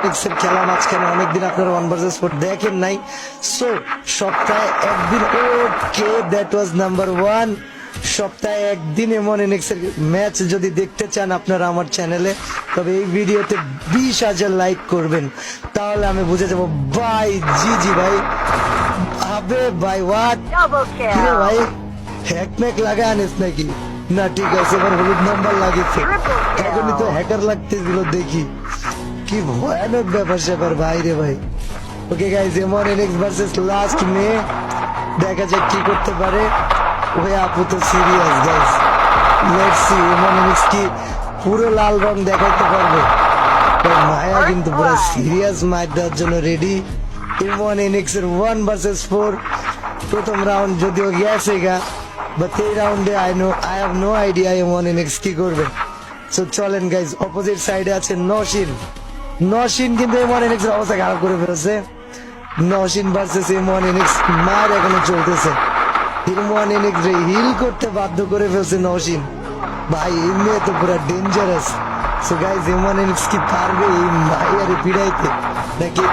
এক্সের খেলা মাঝখানে অনেকদিন আপনারা 1 vs 4 দেখেন নাই, সো সপ্তাহে একদিন, ওকে দ্যাট ওয়াজ নাম্বার 1। সপ্তাহে একদিন M1NX এর ম্যাচ যদি দেখতে চান আপনারা আমার চ্যানেলে, তবে এই ভিডিওতে 20,000 লাইক করবেন, তাহলে আমি বুঝে যাবো। ভাই জি ভাই, আবে ভাই হোয়াট কিরে ভাই, হ্যাকম্যাক লাগা আনিস নাকি? না ঠিক আছে, এবার হলুদ নাম্বার লাগিয়েছে, এখনই তো হ্যাকার লাগতেছিল। দেখি কি ভয়ানক ব্যাপার স্যাপার ভাই রে ভাই। Okay guys, M1NX versus last May, দেখা যাক কি করতে পারে। ওই আপু তো serious guys, let's see M1NX কি পুরো লাল রং দেখাইতে পারবে। মায়া কিন্তু পুরো সিরিয়াস ম্যাচ দেওয়ার জন্য রেডি। M1NX এর 1 vs 4 প্রথম রাউন্ড যদিও গেছে গা, বাট এই রাউন্ডে I have no idea M1NX কি করবে। সো চলেন গাইজ, অপোজিট সাইডে আছে নশিন কিন্তু M1NX এর অবস্থা খারাপ করে ফেলেছে। নশিন ভার্সেস M1NX, মার এখনো চলতেছে। M1NX রে হিল করতে বাধ্য করে ফেলছে নশিন ভাই, এই মেয়ে তো পুরো ডেঞ্জারাস। সো গাইজ, M1NX কি পারবে এই মাইয়ারে পিড়াইতে নাকি?